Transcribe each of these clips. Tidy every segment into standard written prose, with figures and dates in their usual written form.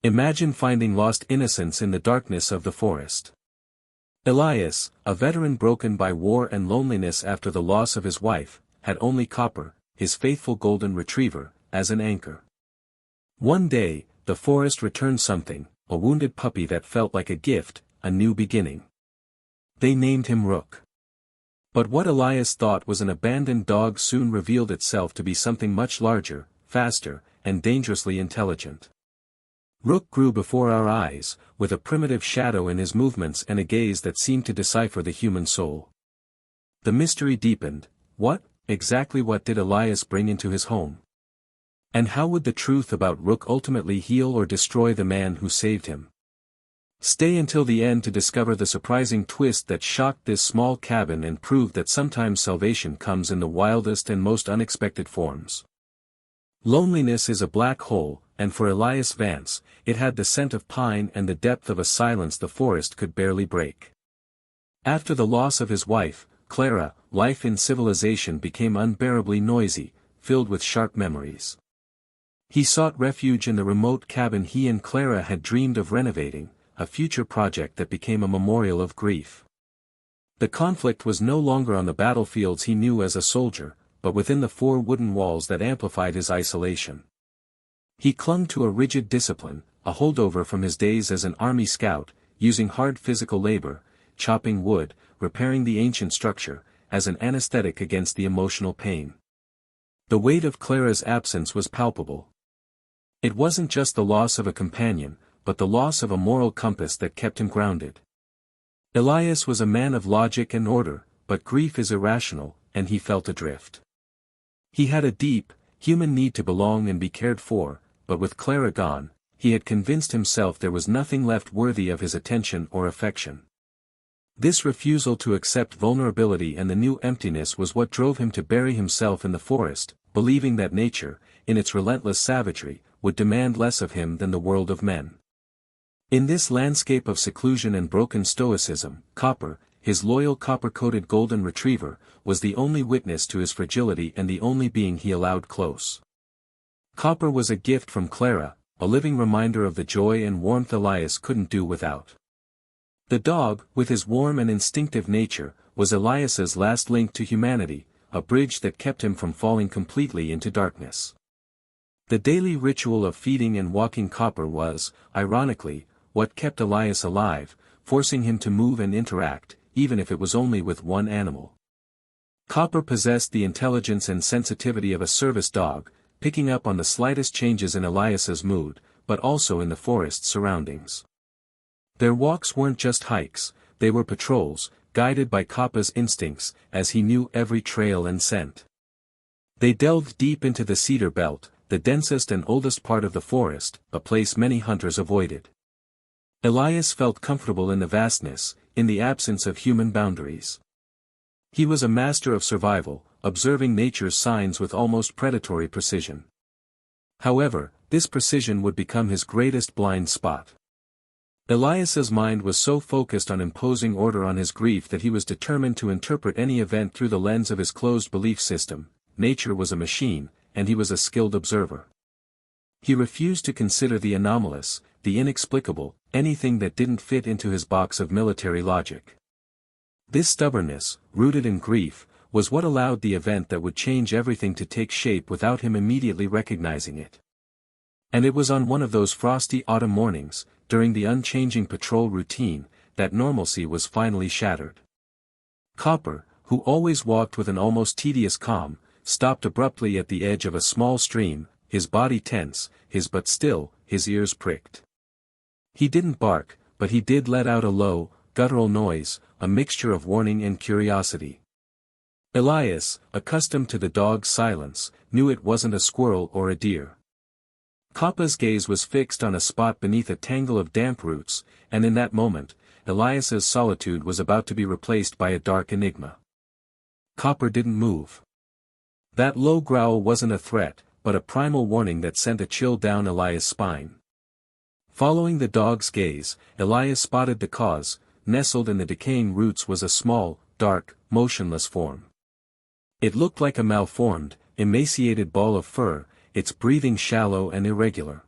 Imagine finding lost innocence in the darkness of the forest. Elias, a veteran broken by war and loneliness after the loss of his wife, had only Copper, his faithful golden retriever, as an anchor. One day, the forest returned something, a wounded puppy that felt like a gift, a new beginning. They named him Rook. But what Elias thought was an abandoned dog soon revealed itself to be something much larger, faster, and dangerously intelligent. Rook grew before our eyes, with a primitive shadow in his movements and a gaze that seemed to decipher the human soul. The mystery deepened. Exactly what did Elias bring into his home? And how would the truth about Rook ultimately heal or destroy the man who saved him? Stay until the end to discover the surprising twist that shocked this small cabin and proved that sometimes salvation comes in the wildest and most unexpected forms. Loneliness is a black hole, and for Elias Vance, it had the scent of pine and the depth of a silence the forest could barely break. After the loss of his wife, Clara, life in civilization became unbearably noisy, filled with sharp memories. He sought refuge in the remote cabin he and Clara had dreamed of renovating, a future project that became a memorial of grief. The conflict was no longer on the battlefields he knew as a soldier, but within the four wooden walls that amplified his isolation. He clung to a rigid discipline, a holdover from his days as an army scout, using hard physical labor, chopping wood, repairing the ancient structure, as an anesthetic against the emotional pain. The weight of Clara's absence was palpable. It wasn't just the loss of a companion, but the loss of a moral compass that kept him grounded. Elias was a man of logic and order, but grief is irrational, and he felt adrift. He had a deep, human need to belong and be cared for, but with Clara gone, he had convinced himself there was nothing left worthy of his attention or affection. This refusal to accept vulnerability and the new emptiness was what drove him to bury himself in the forest, believing that nature, in its relentless savagery, would demand less of him than the world of men. In this landscape of seclusion and broken stoicism, Copper, his loyal copper-coated golden retriever, was the only witness to his fragility and the only being he allowed close. Copper was a gift from Clara, a living reminder of the joy and warmth Elias couldn't do without. The dog, with his warm and instinctive nature, was Elias's last link to humanity, a bridge that kept him from falling completely into darkness. The daily ritual of feeding and walking Copper was, ironically, what kept Elias alive, forcing him to move and interact, even if it was only with one animal. Copper possessed the intelligence and sensitivity of a service dog, picking up on the slightest changes in Elias's mood, but also in the forest's surroundings. Their walks weren't just hikes, they were patrols, guided by Copper's instincts, as he knew every trail and scent. They delved deep into the cedar belt, the densest and oldest part of the forest, a place many hunters avoided. Elias felt comfortable in the vastness, in the absence of human boundaries. He was a master of survival, observing nature's signs with almost predatory precision. However, this precision would become his greatest blind spot. Elias's mind was so focused on imposing order on his grief that he was determined to interpret any event through the lens of his closed belief system. Nature was a machine, and he was a skilled observer. He refused to consider the anomalous, the inexplicable, anything that didn't fit into his box of military logic. This stubbornness, rooted in grief, was what allowed the event that would change everything to take shape without him immediately recognizing it. And it was on one of those frosty autumn mornings, during the unchanging patrol routine, that normalcy was finally shattered. Copper, who always walked with an almost tedious calm, stopped abruptly at the edge of a small stream, his body tense, but still, his ears pricked. He didn't bark, but he did let out a low, guttural noise, a mixture of warning and curiosity. Elias, accustomed to the dog's silence, knew it wasn't a squirrel or a deer. Copper's gaze was fixed on a spot beneath a tangle of damp roots, and in that moment, Elias's solitude was about to be replaced by a dark enigma. Copper didn't move. That low growl wasn't a threat, but a primal warning that sent a chill down Elias' spine. Following the dog's gaze, Elias spotted the cause. Nestled in the decaying roots was a small, dark, motionless form. It looked like a malformed, emaciated ball of fur, its breathing shallow and irregular.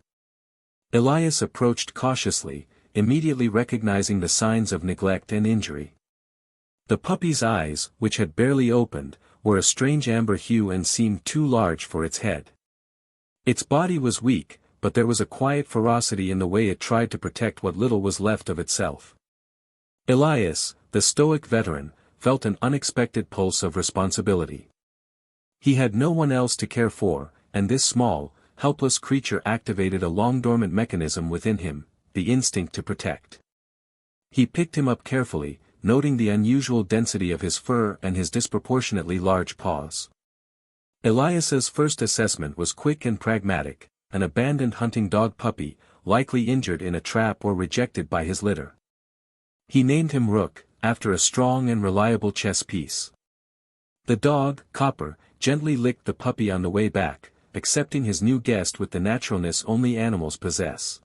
Elias approached cautiously, immediately recognizing the signs of neglect and injury. The puppy's eyes, which had barely opened, were a strange amber hue and seemed too large for its head. Its body was weak, but there was a quiet ferocity in the way it tried to protect what little was left of itself. Elias, the stoic veteran, felt an unexpected pulse of responsibility. He had no one else to care for, and this small, helpless creature activated a long-dormant mechanism within him, the instinct to protect. He picked him up carefully, noting the unusual density of his fur and his disproportionately large paws. Elias's first assessment was quick and pragmatic, an abandoned hunting dog puppy, likely injured in a trap or rejected by his litter. He named him Rook, after a strong and reliable chess piece. The dog, Copper, gently licked the puppy on the way back, accepting his new guest with the naturalness only animals possess.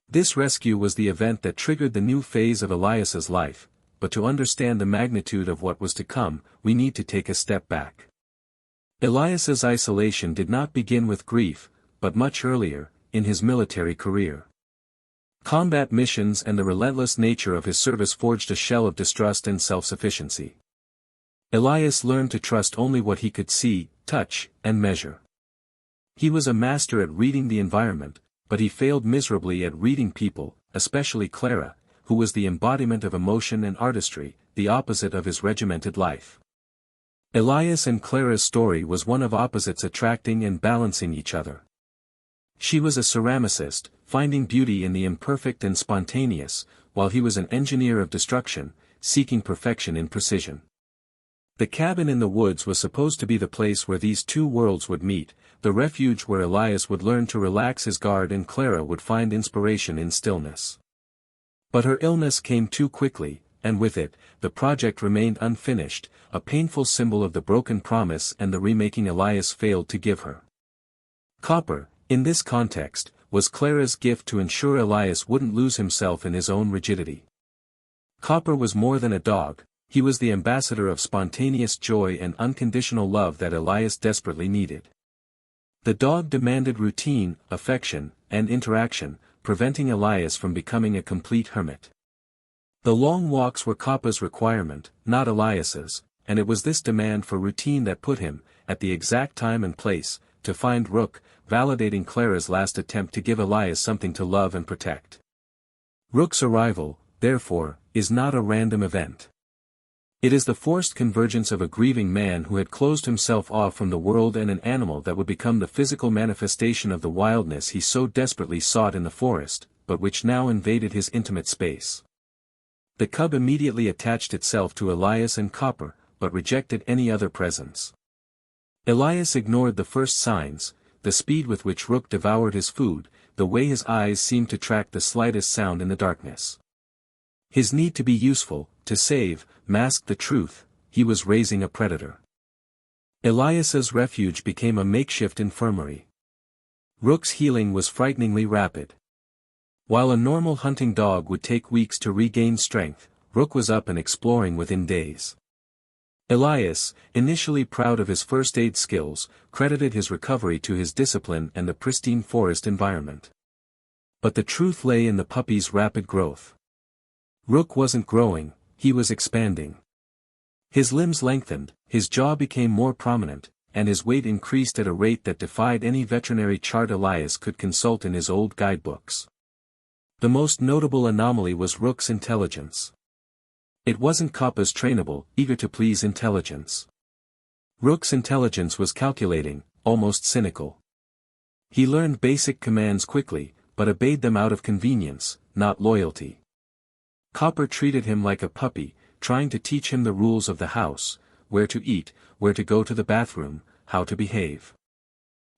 This rescue was the event that triggered the new phase of Elias's life, but to understand the magnitude of what was to come, we need to take a step back. Elias's isolation did not begin with grief, but much earlier, in his military career. Combat missions and the relentless nature of his service forged a shell of distrust and self-sufficiency. Elias learned to trust only what he could see, touch, and measure. He was a master at reading the environment, but he failed miserably at reading people, especially Clara, who was the embodiment of emotion and artistry, the opposite of his regimented life. Elias and Clara's story was one of opposites attracting and balancing each other. She was a ceramicist, finding beauty in the imperfect and spontaneous, while he was an engineer of destruction, seeking perfection in precision. The cabin in the woods was supposed to be the place where these two worlds would meet, the refuge where Elias would learn to relax his guard and Clara would find inspiration in stillness. But her illness came too quickly, and with it, the project remained unfinished, a painful symbol of the broken promise and the remaking Elias failed to give her. Copper, in this context, was Clara's gift to ensure Elias wouldn't lose himself in his own rigidity. Copper was more than a dog, he was the ambassador of spontaneous joy and unconditional love that Elias desperately needed. The dog demanded routine, affection, and interaction, preventing Elias from becoming a complete hermit. The long walks were Copper's requirement, not Elias's, and it was this demand for routine that put him, at the exact time and place, to find Rook, validating Clara's last attempt to give Elias something to love and protect. Rook's arrival, therefore, is not a random event. It is the forced convergence of a grieving man who had closed himself off from the world and an animal that would become the physical manifestation of the wildness he so desperately sought in the forest, but which now invaded his intimate space. The cub immediately attached itself to Elias and Copper, but rejected any other presence. Elias ignored the first signs, the speed with which Rook devoured his food, the way his eyes seemed to track the slightest sound in the darkness. His need to be useful, to save, masked the truth, he was raising a predator. Elias's refuge became a makeshift infirmary. Rook's healing was frighteningly rapid. While a normal hunting dog would take weeks to regain strength, Rook was up and exploring within days. Elias, initially proud of his first aid skills, credited his recovery to his discipline and the pristine forest environment. But the truth lay in the puppy's rapid growth. Rook wasn't growing, he was expanding. His limbs lengthened, his jaw became more prominent, and his weight increased at a rate that defied any veterinary chart Elias could consult in his old guidebooks. The most notable anomaly was Rook's intelligence. It wasn't Copper's trainable, eager-to-please intelligence. Rook's intelligence was calculating, almost cynical. He learned basic commands quickly, but obeyed them out of convenience, not loyalty. Copper treated him like a puppy, trying to teach him the rules of the house, where to eat, where to go to the bathroom, how to behave.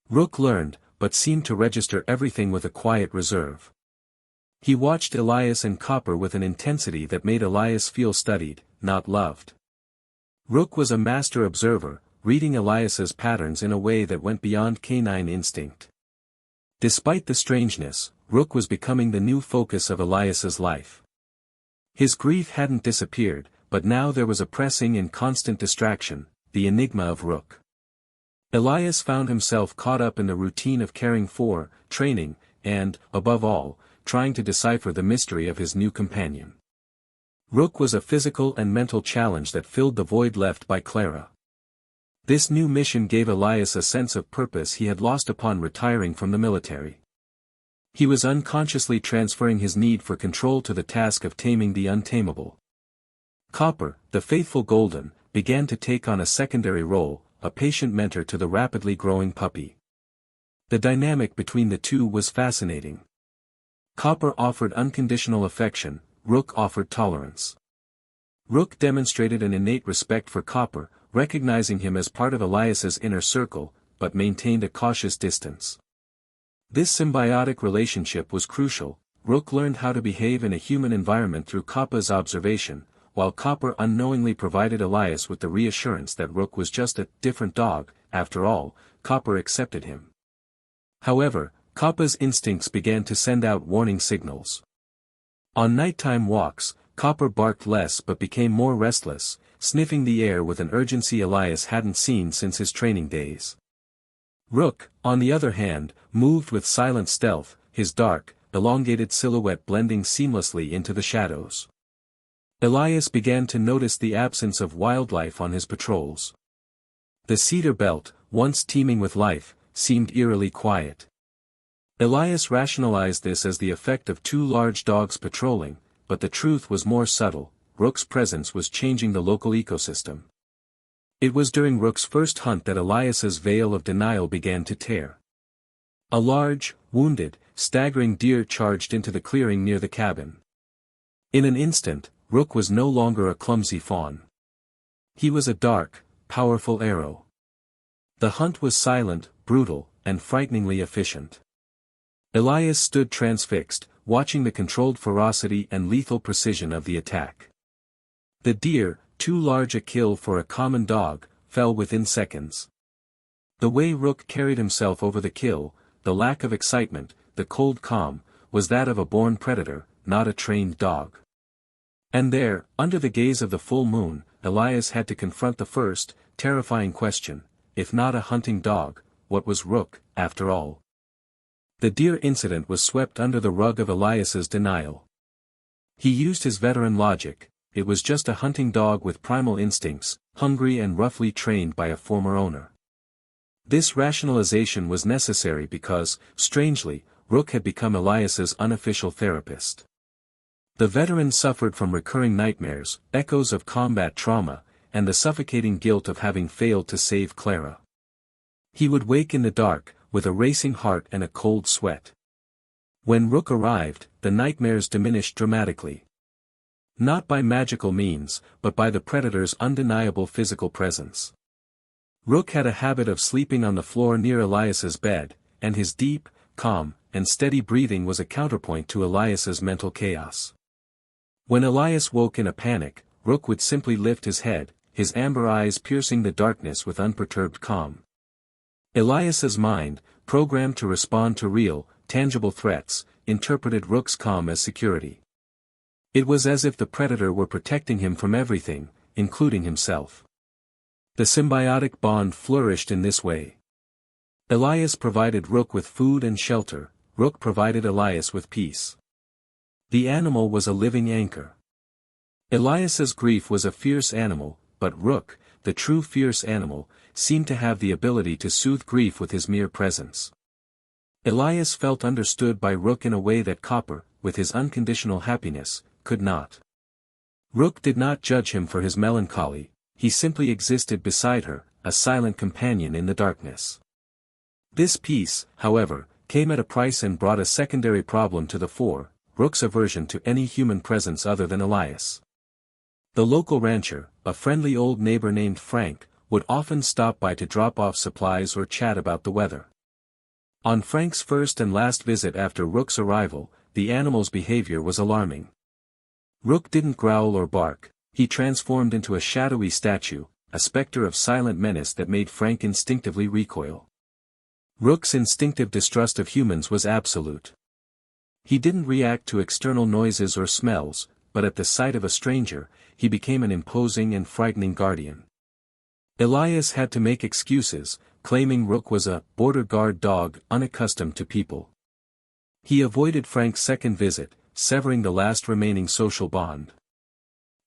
Rook learned, but seemed to register everything with a quiet reserve. He watched Elias and Copper with an intensity that made Elias feel studied, not loved. Rook was a master observer, reading Elias's patterns in a way that went beyond canine instinct. Despite the strangeness, Rook was becoming the new focus of Elias's life. His grief hadn't disappeared, but now there was a pressing and constant distraction, the enigma of Rook. Elias found himself caught up in the routine of caring for, training, and, above all, trying to decipher the mystery of his new companion. Rook was a physical and mental challenge that filled the void left by Clara. This new mission gave Elias a sense of purpose he had lost upon retiring from the military. He was unconsciously transferring his need for control to the task of taming the untamable. Copper, the faithful Golden, began to take on a secondary role, a patient mentor to the rapidly growing puppy. The dynamic between the two was fascinating. Copper offered unconditional affection, Rook offered tolerance. Rook demonstrated an innate respect for Copper, recognizing him as part of Elias's inner circle, but maintained a cautious distance. This symbiotic relationship was crucial. Rook learned how to behave in a human environment through Copper's observation, while Copper unknowingly provided Elias with the reassurance that Rook was just a different dog. After all, Copper accepted him. However, Copper's instincts began to send out warning signals. On nighttime walks, Copper barked less but became more restless, sniffing the air with an urgency Elias hadn't seen since his training days. Rook, on the other hand, moved with silent stealth, his dark, elongated silhouette blending seamlessly into the shadows. Elias began to notice the absence of wildlife on his patrols. The cedar belt, once teeming with life, seemed eerily quiet. Elias rationalized this as the effect of two large dogs patrolling, but the truth was more subtle. Rook's presence was changing the local ecosystem. It was during Rook's first hunt that Elias's veil of denial began to tear. A large, wounded, staggering deer charged into the clearing near the cabin. In an instant, Rook was no longer a clumsy fawn. He was a dark, powerful arrow. The hunt was silent, brutal, and frighteningly efficient. Elias stood transfixed, watching the controlled ferocity and lethal precision of the attack. The deer, too large a kill for a common dog, fell within seconds. The way Rook carried himself over the kill, the lack of excitement, the cold calm, was that of a born predator, not a trained dog. And there, under the gaze of the full moon, Elias had to confront the first, terrifying question: if not a hunting dog, what was Rook, after all? The deer incident was swept under the rug of Elias's denial. He used his veteran logic: it was just a hunting dog with primal instincts, hungry and roughly trained by a former owner. This rationalization was necessary because, strangely, Rook had become Elias's unofficial therapist. The veteran suffered from recurring nightmares, echoes of combat trauma, and the suffocating guilt of having failed to save Clara. He would wake in the dark, with a racing heart and a cold sweat. When Rook arrived, the nightmares diminished dramatically. Not by magical means, but by the predator's undeniable physical presence. Rook had a habit of sleeping on the floor near Elias's bed, and his deep, calm, and steady breathing was a counterpoint to Elias's mental chaos. When Elias woke in a panic, Rook would simply lift his head, his amber eyes piercing the darkness with unperturbed calm. Elias's mind, programmed to respond to real, tangible threats, interpreted Rook's calm as security. It was as if the predator were protecting him from everything, including himself. The symbiotic bond flourished in this way. Elias provided Rook with food and shelter, Rook provided Elias with peace. The animal was a living anchor. Elias's grief was a fierce animal, but Rook, the true fierce animal, seemed to have the ability to soothe grief with his mere presence. Elias felt understood by Rook in a way that Copper, with his unconditional happiness, could not. Rook did not judge him for his melancholy, he simply existed beside her, a silent companion in the darkness. This peace, however, came at a price and brought a secondary problem to the fore: Rook's aversion to any human presence other than Elias. The local rancher, a friendly old neighbor named Frank, would often stop by to drop off supplies or chat about the weather. On Frank's first and last visit after Rook's arrival, the animal's behavior was alarming. Rook didn't growl or bark, he transformed into a shadowy statue, a specter of silent menace that made Frank instinctively recoil. Rook's instinctive distrust of humans was absolute. He didn't react to external noises or smells, but at the sight of a stranger, he became an imposing and frightening guardian. Elias had to make excuses, claiming Rook was a border guard dog unaccustomed to people. He avoided Frank's second visit, severing the last remaining social bond.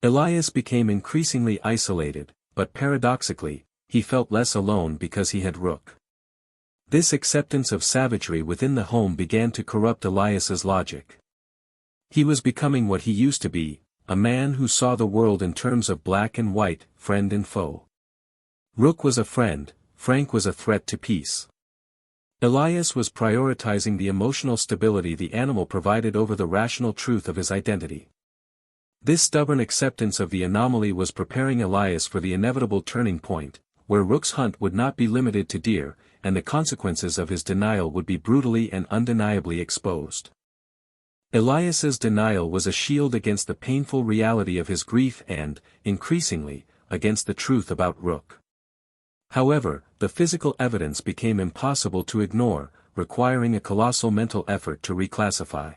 Elias became increasingly isolated, but paradoxically, he felt less alone because he had Rook. This acceptance of savagery within the home began to corrupt Elias's logic. He was becoming what he used to be, a man who saw the world in terms of black and white, friend and foe. Rook was a friend, Frank was a threat to peace. Elias was prioritizing the emotional stability the animal provided over the rational truth of his identity. This stubborn acceptance of the anomaly was preparing Elias for the inevitable turning point, where Rook's hunt would not be limited to deer, and the consequences of his denial would be brutally and undeniably exposed. Elias's denial was a shield against the painful reality of his grief and, increasingly, against the truth about Rook. However, the physical evidence became impossible to ignore, requiring a colossal mental effort to reclassify.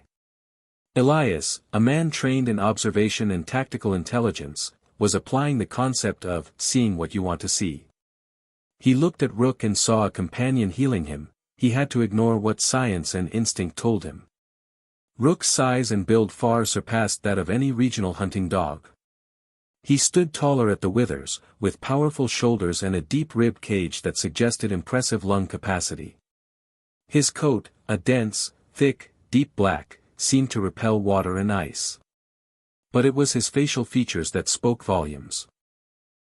Elias, a man trained in observation and tactical intelligence, was applying the concept of seeing what you want to see. He looked at Rook and saw a companion healing him. He had to ignore what science and instinct told him. Rook's size and build far surpassed that of any regional hunting dog. He stood taller at the withers, with powerful shoulders and a deep rib cage that suggested impressive lung capacity. His coat, a dense, thick, deep black, seemed to repel water and ice. But it was his facial features that spoke volumes.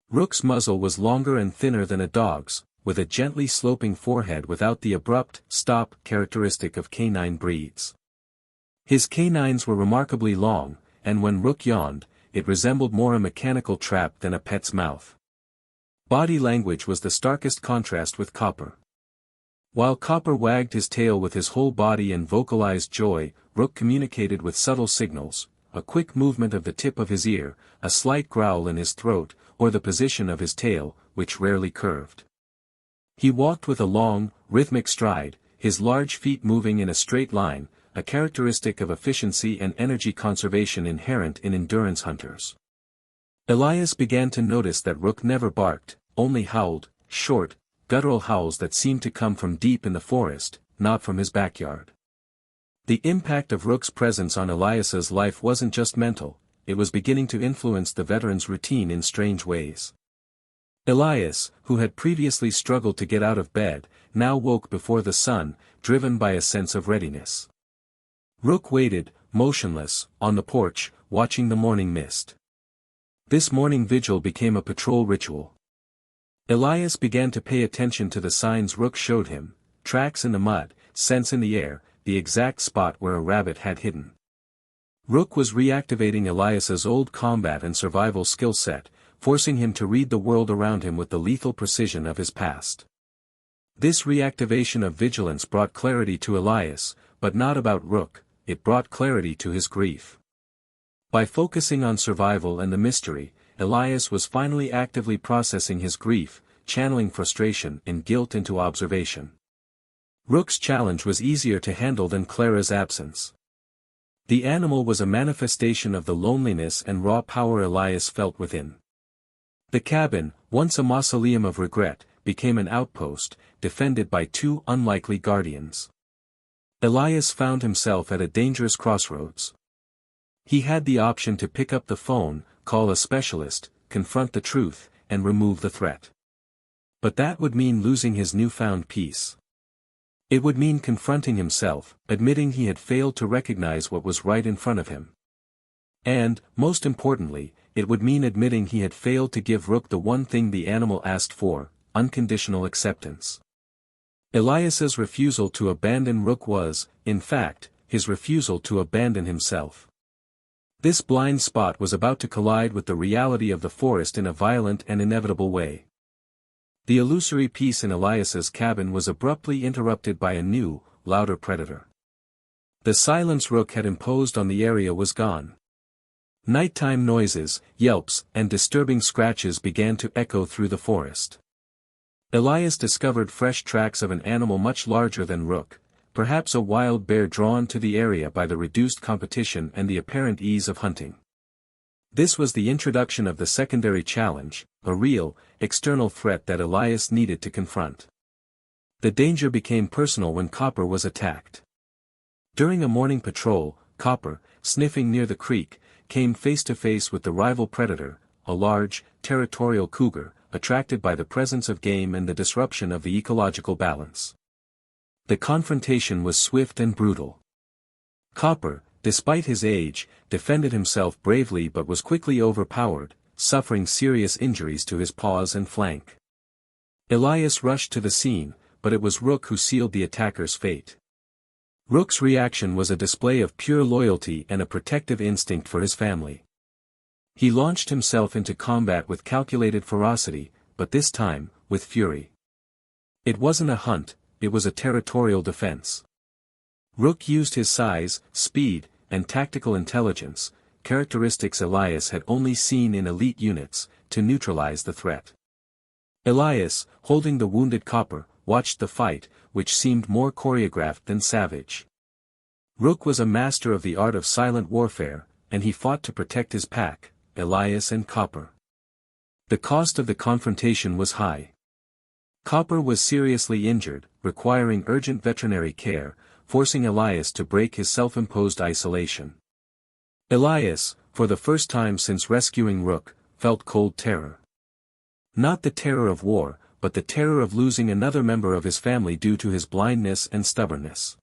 Rook's muzzle was longer and thinner than a dog's, with a gently sloping forehead without the abrupt, stop characteristic of canine breeds. His canines were remarkably long, and when Rook yawned, it resembled more a mechanical trap than a pet's mouth. Body language was the starkest contrast with Copper. While Copper wagged his tail with his whole body and vocalized joy, Rook communicated with subtle signals, a quick movement of the tip of his ear, a slight growl in his throat, or the position of his tail, which rarely curved. He walked with a long, rhythmic stride, his large feet moving in a straight line, a characteristic of efficiency and energy conservation inherent in endurance hunters. Elias began to notice that Rook never barked, only howled, short, guttural howls that seemed to come from deep in the forest, not from his backyard. The impact of Rook's presence on Elias's life wasn't just mental, it was beginning to influence the veteran's routine in strange ways. Elias, who had previously struggled to get out of bed, now woke before the sun, driven by a sense of readiness. Rook waited, motionless, on the porch, watching the morning mist. This morning vigil became a patrol ritual. Elias began to pay attention to the signs Rook showed him, tracks in the mud, scents in the air, the exact spot where a rabbit had hidden. Rook was reactivating Elias's old combat and survival skill set, forcing him to read the world around him with the lethal precision of his past. This reactivation of vigilance brought clarity to Elias, but not about Rook. It brought clarity to his grief. By focusing on survival and the mystery, Elias was finally actively processing his grief, channeling frustration and guilt into observation. Rook's challenge was easier to handle than Clara's absence. The animal was a manifestation of the loneliness and raw power Elias felt within. The cabin, once a mausoleum of regret, became an outpost, defended by two unlikely guardians. Elias found himself at a dangerous crossroads. He had the option to pick up the phone, call a specialist, confront the truth, and remove the threat. But that would mean losing his newfound peace. It would mean confronting himself, admitting he had failed to recognize what was right in front of him. And, most importantly, it would mean admitting he had failed to give Rook the one thing the animal asked for, unconditional acceptance. Elias's refusal to abandon Rook was, in fact, his refusal to abandon himself. This blind spot was about to collide with the reality of the forest in a violent and inevitable way. The illusory peace in Elias's cabin was abruptly interrupted by a new, louder predator. The silence Rook had imposed on the area was gone. Nighttime noises, yelps, and disturbing scratches began to echo through the forest. Elias discovered fresh tracks of an animal much larger than Rook, perhaps a wild bear drawn to the area by the reduced competition and the apparent ease of hunting. This was the introduction of the secondary challenge, a real, external threat that Elias needed to confront. The danger became personal when Copper was attacked. During a morning patrol, Copper, sniffing near the creek, came face to face with the rival predator, a large, territorial cougar, attracted by the presence of game and the disruption of the ecological balance. The confrontation was swift and brutal. Copper, despite his age, defended himself bravely but was quickly overpowered, suffering serious injuries to his paws and flank. Elias rushed to the scene, but it was Rook who sealed the attacker's fate. Rook's reaction was a display of pure loyalty and a protective instinct for his family. He launched himself into combat with calculated ferocity, but this time, with fury. It wasn't a hunt, it was a territorial defense. Rook used his size, speed, and tactical intelligence, characteristics Elias had only seen in elite units, to neutralize the threat. Elias, holding the wounded Copper, watched the fight, which seemed more choreographed than savage. Rook was a master of the art of silent warfare, and he fought to protect his pack, Elias and Copper. The cost of the confrontation was high. Copper was seriously injured, requiring urgent veterinary care, forcing Elias to break his self-imposed isolation. Elias, for the first time since rescuing Rook, felt cold terror. Not the terror of war, but the terror of losing another member of his family due to his blindness and stubbornness.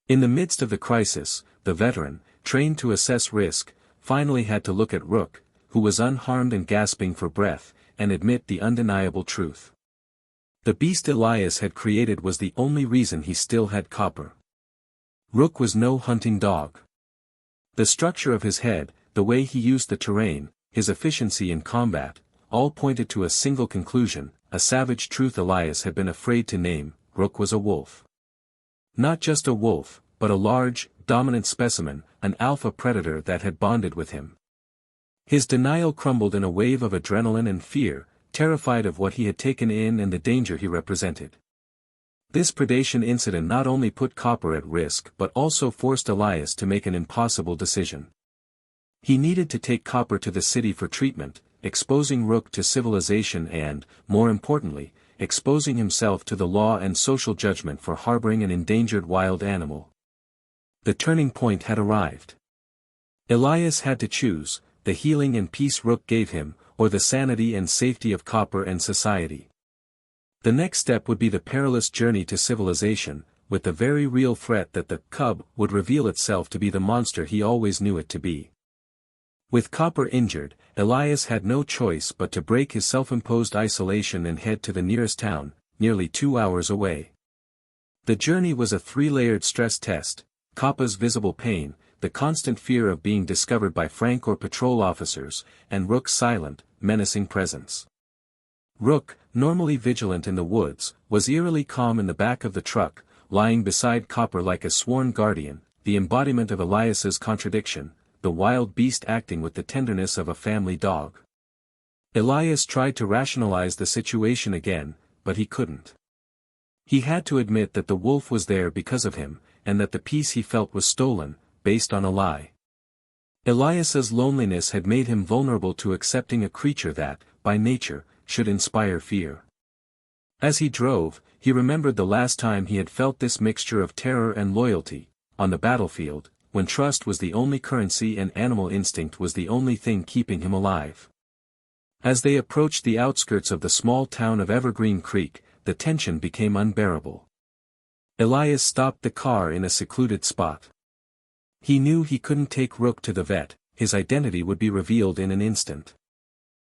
In the midst of the crisis, the veteran, trained to assess risk, finally had to look at Rook, who was unharmed and gasping for breath, and admit the undeniable truth. The beast Elias had created was the only reason he still had Copper. Rook was no hunting dog. The structure of his head, the way he used the terrain, his efficiency in combat, all pointed to a single conclusion: a savage truth Elias had been afraid to name: Rook was a wolf. Not just a wolf, but a large, dominant specimen, an alpha predator that had bonded with him. His denial crumbled in a wave of adrenaline and fear, terrified of what he had taken in and the danger he represented. This predation incident not only put Copper at risk but also forced Elias to make an impossible decision. He needed to take Copper to the city for treatment, exposing Rook to civilization and, more importantly, exposing himself to the law and social judgment for harboring an endangered wild animal. The turning point had arrived. Elias had to choose: the healing and peace Rook gave him, or the sanity and safety of Copper and society. The next step would be the perilous journey to civilization, with the very real threat that the cub would reveal itself to be the monster he always knew it to be. With Copper injured, Elias had no choice but to break his self-imposed isolation and head to the nearest town, nearly 2 hours away. The journey was a 3-layered stress test: Copper's visible pain, the constant fear of being discovered by Frank or patrol officers, and Rook's silent, menacing presence. Rook, normally vigilant in the woods, was eerily calm in the back of the truck, lying beside Copper like a sworn guardian, the embodiment of Elias's contradiction, the wild beast acting with the tenderness of a family dog. Elias tried to rationalize the situation again, but he couldn't. He had to admit that the wolf was there because of him, and that the peace he felt was stolen, based on a lie. Elias's loneliness had made him vulnerable to accepting a creature that, by nature, should inspire fear. As he drove, he remembered the last time he had felt this mixture of terror and loyalty, on the battlefield, when trust was the only currency and animal instinct was the only thing keeping him alive. As they approached the outskirts of the small town of Evergreen Creek, the tension became unbearable. Elias stopped the car in a secluded spot. He knew he couldn't take Rook to the vet, his identity would be revealed in an instant.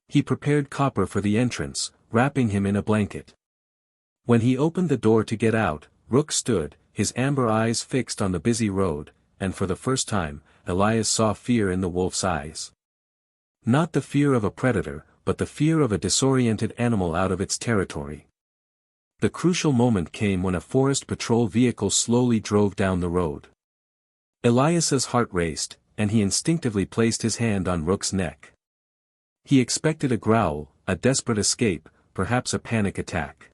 He prepared Copper for the entrance, wrapping him in a blanket. When he opened the door to get out, Rook stood, his amber eyes fixed on the busy road, and for the first time, Elias saw fear in the wolf's eyes. Not the fear of a predator, but the fear of a disoriented animal out of its territory. The crucial moment came when a forest patrol vehicle slowly drove down the road. Elias's heart raced, and he instinctively placed his hand on Rook's neck. He expected a growl, a desperate escape, perhaps a panic attack.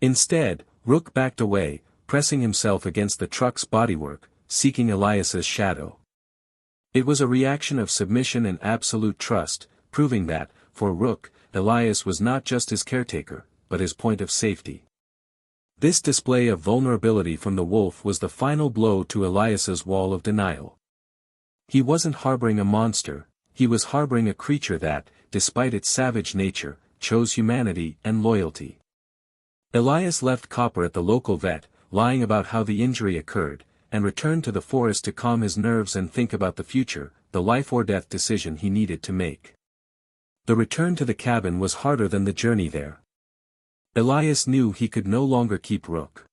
Instead, Rook backed away, pressing himself against the truck's bodywork, seeking Elias's shadow. It was a reaction of submission and absolute trust, proving that, for Rook, Elias was not just his caretaker, but his point of safety. This display of vulnerability from the wolf was the final blow to Elias's wall of denial. He wasn't harboring a monster, he was harboring a creature that, despite its savage nature, chose humanity and loyalty. Elias left Copper at the local vet, lying about how the injury occurred, and returned to the forest to calm his nerves and think about the future, the life-or-death decision he needed to make. The return to the cabin was harder than the journey there. Elias knew he could no longer keep Rook.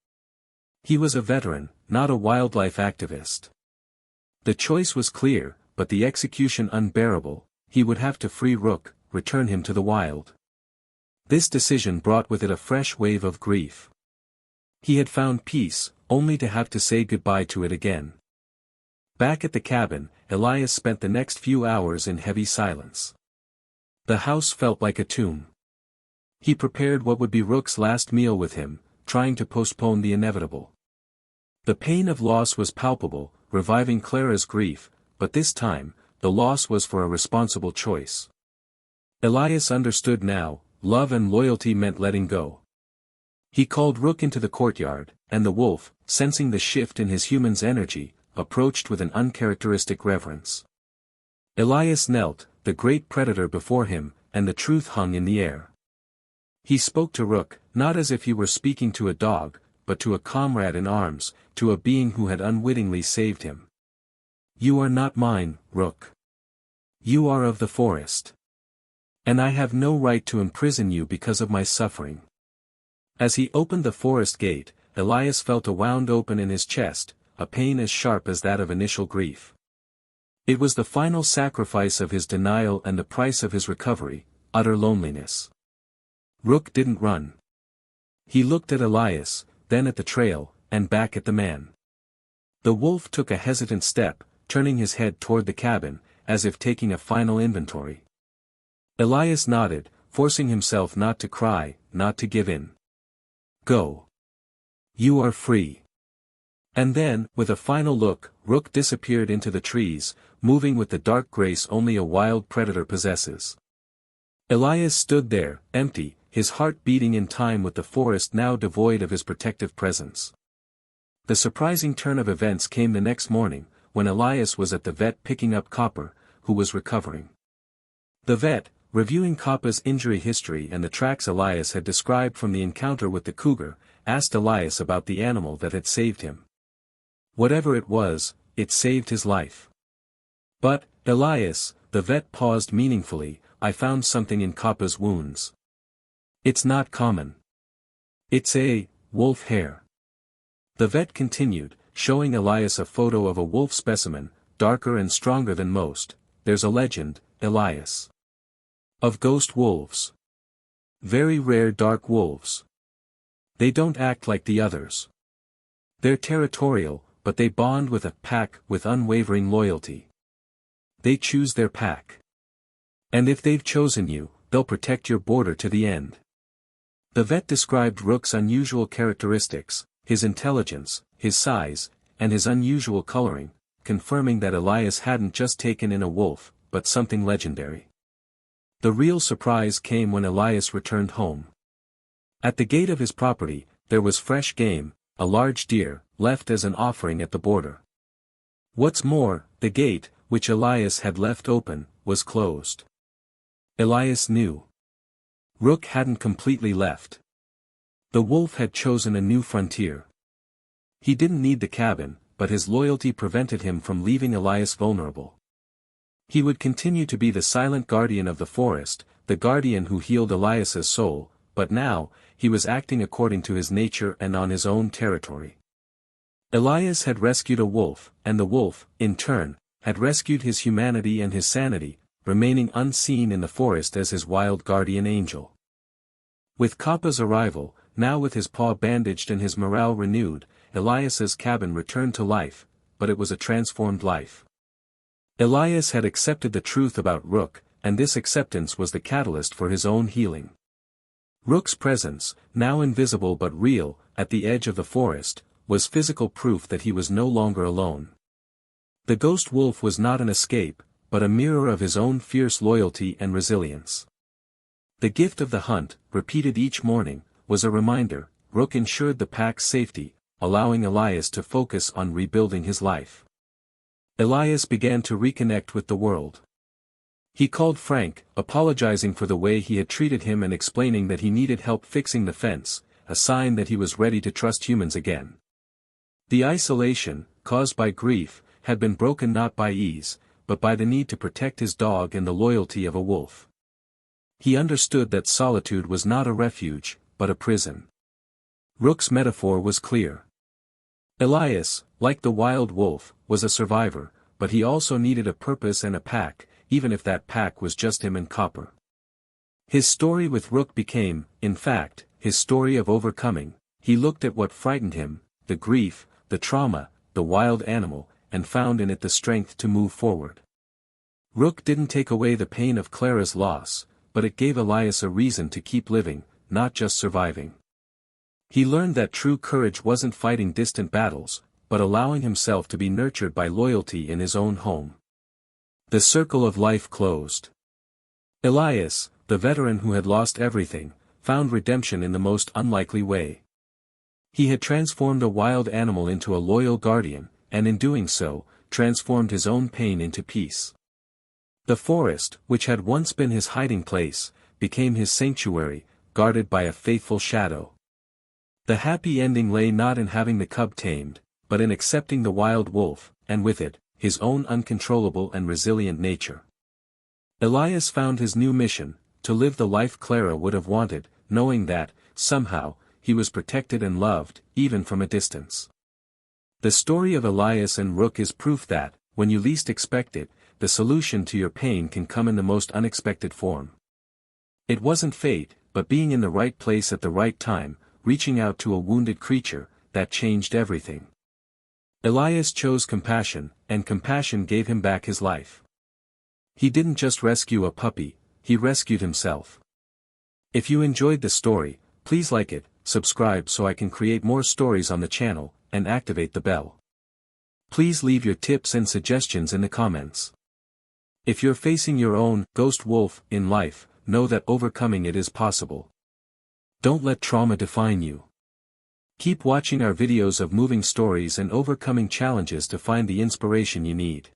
He was a veteran, not a wildlife activist. The choice was clear, but the execution unbearable. He would have to free Rook, return him to the wild. This decision brought with it a fresh wave of grief. He had found peace, only to have to say goodbye to it again. Back at the cabin, Elias spent the next few hours in heavy silence. The house felt like a tomb. He prepared what would be Rook's last meal with him, trying to postpone the inevitable. The pain of loss was palpable, reviving Clara's grief, but this time, the loss was for a responsible choice. Elias understood now, love and loyalty meant letting go. He called Rook into the courtyard, and the wolf, sensing the shift in his human's energy, approached with an uncharacteristic reverence. Elias knelt, the great predator before him, and the truth hung in the air. He spoke to Rook, not as if he were speaking to a dog, but to a comrade in arms, to a being who had unwittingly saved him. You are not mine, Rook. You are of the forest. And I have no right to imprison you because of my suffering. As he opened the forest gate, Elias felt a wound open in his chest, a pain as sharp as that of initial grief. It was the final sacrifice of his denial and the price of his recovery, utter loneliness. Rook didn't run. He looked at Elias, then at the trail, and back at the man. The wolf took a hesitant step, turning his head toward the cabin, as if taking a final inventory. Elias nodded, forcing himself not to cry, not to give in. Go. You are free. And then, with a final look, Rook disappeared into the trees, moving with the dark grace only a wild predator possesses. Elias stood there, empty, his heart beating in time with the forest now devoid of his protective presence. The surprising turn of events came the next morning, when Elias was at the vet picking up Copper, who was recovering. The vet, reviewing Copper's injury history and the tracks Elias had described from the encounter with the cougar, asked Elias about the animal that had saved him. Whatever it was, it saved his life. But, Elias, the vet paused meaningfully, I found something in Copper's wounds. It's not common. It's a wolf hair. The vet continued, showing Elias a photo of a wolf specimen, darker and stronger than most. There's a legend, Elias, of ghost wolves. Very rare dark wolves. They don't act like the others. They're territorial, but they bond with a pack with unwavering loyalty. They choose their pack. And if they've chosen you, they'll protect your border to the end. The vet described Rook's unusual characteristics, his intelligence, his size, and his unusual coloring, confirming that Elias hadn't just taken in a wolf, but something legendary. The real surprise came when Elias returned home. At the gate of his property, there was fresh game, a large deer, left as an offering at the border. What's more, the gate, which Elias had left open, was closed. Elias knew. Rook hadn't completely left. The wolf had chosen a new frontier. He didn't need the cabin, but his loyalty prevented him from leaving Elias vulnerable. He would continue to be the silent guardian of the forest, the guardian who healed Elias's soul, but now, he was acting according to his nature and on his own territory. Elias had rescued a wolf, and the wolf, in turn, had rescued his humanity and his sanity, remaining unseen in the forest as his wild guardian angel. With Copper's arrival, now with his paw bandaged and his morale renewed, Elias's cabin returned to life, but it was a transformed life. Elias had accepted the truth about Rook, and this acceptance was the catalyst for his own healing. Rook's presence, now invisible but real, at the edge of the forest, was physical proof that he was no longer alone. The ghost wolf was not an escape, but a mirror of his own fierce loyalty and resilience. The gift of the hunt, repeated each morning, was a reminder, Rook ensured the pack's safety, allowing Elias to focus on rebuilding his life. Elias began to reconnect with the world. He called Frank, apologizing for the way he had treated him and explaining that he needed help fixing the fence, a sign that he was ready to trust humans again. The isolation, caused by grief, had been broken not by ease, but by the need to protect his dog and the loyalty of a wolf. He understood that solitude was not a refuge, but a prison. Rook's metaphor was clear. Elias, like the wild wolf, was a survivor, but he also needed a purpose and a pack, even if that pack was just him and Copper. His story with Rook became, in fact, his story of overcoming. He looked at what frightened him, the grief, the trauma, the wild animal, and found in it the strength to move forward. Rook didn't take away the pain of Clara's loss, but it gave Elias a reason to keep living, not just surviving. He learned that true courage wasn't fighting distant battles, but allowing himself to be nurtured by loyalty in his own home. The circle of life closed. Elias, the veteran who had lost everything, found redemption in the most unlikely way. He had transformed a wild animal into a loyal guardian, and in doing so, transformed his own pain into peace. The forest, which had once been his hiding place, became his sanctuary, guarded by a faithful shadow. The happy ending lay not in having the cub tamed, but in accepting the wild wolf, and with it, his own uncontrollable and resilient nature. Elias found his new mission, to live the life Clara would have wanted, knowing that, somehow, he was protected and loved, even from a distance. The story of Elias and Rook is proof that, when you least expect it, the solution to your pain can come in the most unexpected form. It wasn't fate, but being in the right place at the right time, reaching out to a wounded creature, that changed everything. Elias chose compassion, and compassion gave him back his life. He didn't just rescue a puppy, he rescued himself. If you enjoyed the story, please like it, subscribe so I can create more stories on the channel, and activate the bell. Please leave your tips and suggestions in the comments. If you're facing your own ghost wolf in life, know that overcoming it is possible. Don't let trauma define you. Keep watching our videos of moving stories and overcoming challenges to find the inspiration you need.